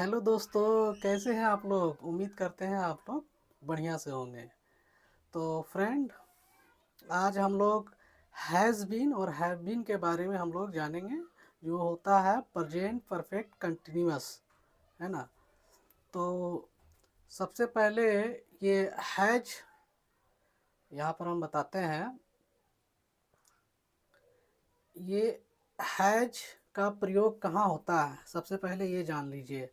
Hello दोस्तों, कैसे हैं आप लोग? उम्मीद करते हैं आप लोग बढ़िया से होंगे। तो फ्रेंड, आज हम लोग हैज़ बीन और हैव बीन के बारे में हम लोग जानेंगे, जो होता है प्रेजेंट परफेक्ट कंटिन्यूअस, है ना। तो सबसे पहले ये हैज यहाँ पर हम बताते हैं। ये हैज का प्रयोग कहाँ होता है, सबसे पहले ये जान लीजिए।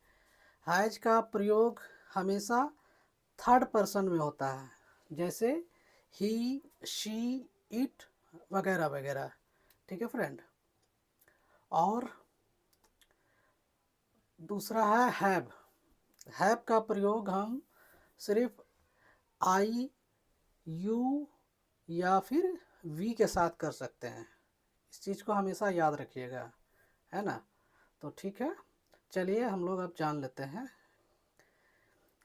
हैज का प्रयोग हमेशा थर्ड पर्सन में होता है, जैसे ही, शी, इट वगैरह वगैरह। ठीक है फ्रेंड। और दूसरा है हैव। हैव का प्रयोग हम सिर्फ आई, यू या फिर वी के साथ कर सकते हैं। इस चीज़ को हमेशा याद रखिएगा, है ना। तो ठीक है, चलिए हम लोग अब जान लेते हैं।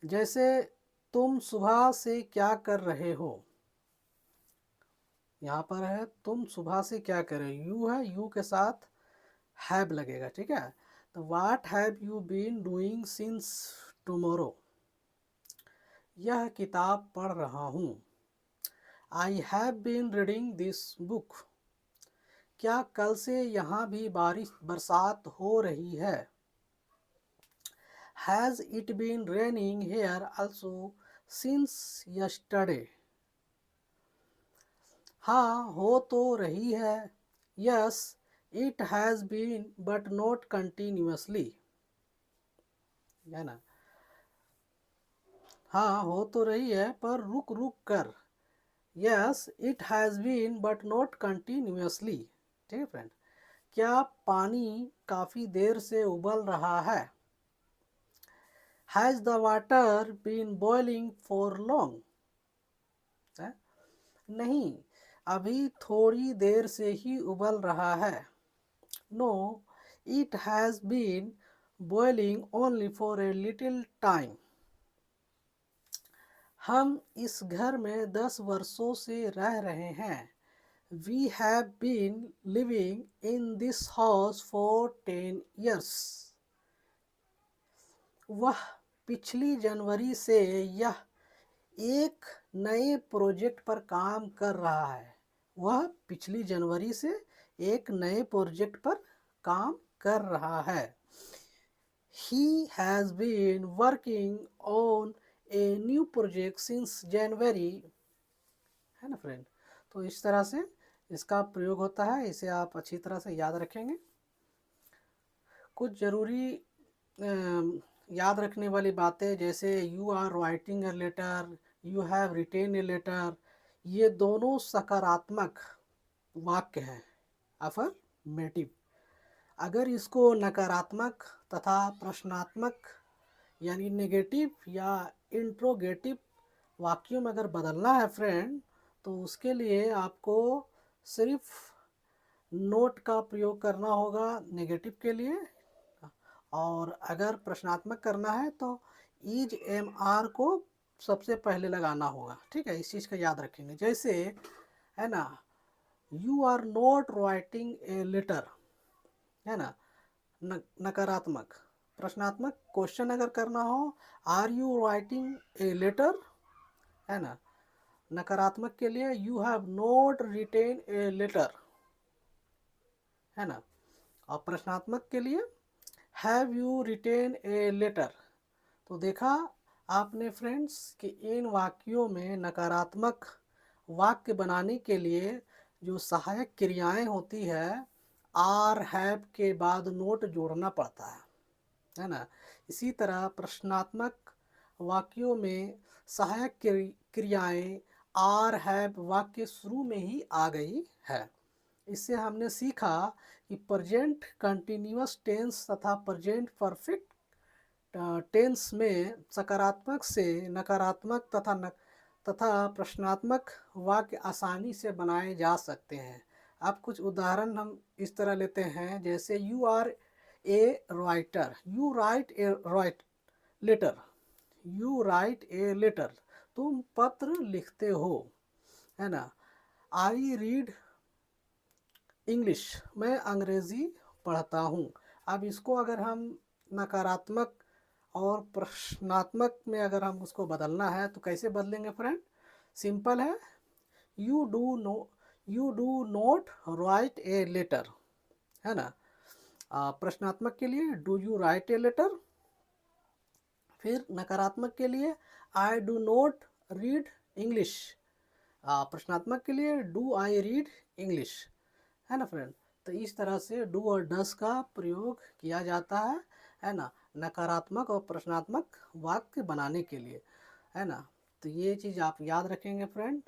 जैसे तुम सुबह से क्या कर रहे हो, यहाँ पर है तुम सुबह से क्या कर रहे हो, यू है, यू के साथ हैव लगेगा। ठीक है। तो what have you been doing since tomorrow, यह किताब पढ़ रहा हूँ। I have been reading this book, क्या कल से यहाँ भी बरसात हो रही है। Has it been raining here also since yesterday, हाँ हो तो रही है। Yes it has been but not continuously, है ना। हाँ हो तो रही है पर रुक रुक कर। Yes it has been but not continuously. ठीक है फ्रेंड। क्या पानी काफ़ी देर से उबल रहा है। Has the water been boiling for long, नहीं अभी थोड़ी देर से ही उबल रहा है। No it has been boiling only for a little time, हम इस घर में 10 वर्षों से रह रहे हैं। We have been living in this house for 10 years, वह पिछली जनवरी से यह एक नए प्रोजेक्ट पर काम कर रहा है। वह पिछली जनवरी से एक नए प्रोजेक्ट पर काम कर रहा है। He has been working on a new project since January, है ना फ्रेंड। तो इस तरह से इसका प्रयोग होता है, इसे आप अच्छी तरह से याद रखेंगे। कुछ ज़रूरी याद रखने वाली बातें, जैसे you are writing a letter, you have written a letter, ये दोनों सकारात्मक वाक्य हैं, अफर्मेटिव। अगर इसको नकारात्मक तथा प्रश्नात्मक यानी नेगेटिव या इंट्रोगेटिव वाक्यों में अगर बदलना है फ्रेंड, तो उसके लिए आपको सिर्फ नोट का प्रयोग करना होगा नेगेटिव के लिए। और अगर प्रश्नात्मक करना है तो इज एम आर को सबसे पहले लगाना होगा। ठीक है, इस चीज़ का याद रखेंगे। जैसे है ना, you are not writing a letter, है ना, नकारात्मक। प्रश्नात्मक क्वेश्चन अगर करना हो, are you writing a letter, है ना। नकारात्मक के लिए you have not written a letter, है ना। और प्रश्नात्मक के लिए have you written a letter. तो देखा आपने फ्रेंड्स कि इन वाक्यों में नकारात्मक वाक्य बनाने के लिए जो सहायक क्रियाएं होती है, आर हैव के बाद नोट जोड़ना पड़ता है ना। इसी तरह प्रश्नात्मक वाक्यों में सहायक क्रियाएं आर हैव वाक्य शुरू में ही आ गई है। इससे हमने सीखा कि प्रेजेंट कंटिन्यूअस टेंस तथा प्रेजेंट परफेक्ट टेंस में सकारात्मक से नकारात्मक तथा प्रश्नात्मक वाक्य आसानी से बनाए जा सकते हैं। अब कुछ उदाहरण हम इस तरह लेते हैं, जैसे you are a writer, you write a write letter, you write a letter, तुम पत्र लिखते हो, है ना। आई रीड इंग्लिश, मैं अंग्रेज़ी पढ़ता हूँ। अब इसको अगर हम नकारात्मक और प्रश्नात्मक में अगर हम उसको बदलना है तो कैसे बदलेंगे फ्रेंड? सिंपल है, you do not write a letter, है ना। प्रश्नात्मक के लिए do you write a letter. फिर नकारात्मक के लिए I do not read English. प्रश्नात्मक के लिए डू आई रीड इंग्लिश, है ना फ्रेंड। तो इस तरह से डू और डस का प्रयोग किया जाता है ना, नकारात्मक और प्रश्नात्मक वाक्य बनाने के लिए, है ना। तो ये चीज़ आप याद रखेंगे फ्रेंड,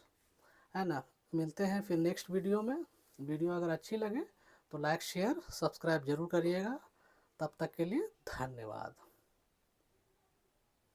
है ना। मिलते हैं फिर नेक्स्ट वीडियो में। वीडियो अगर अच्छी लगे तो लाइक शेयर सब्सक्राइब जरूर करिएगा। तब तक के लिए धन्यवाद।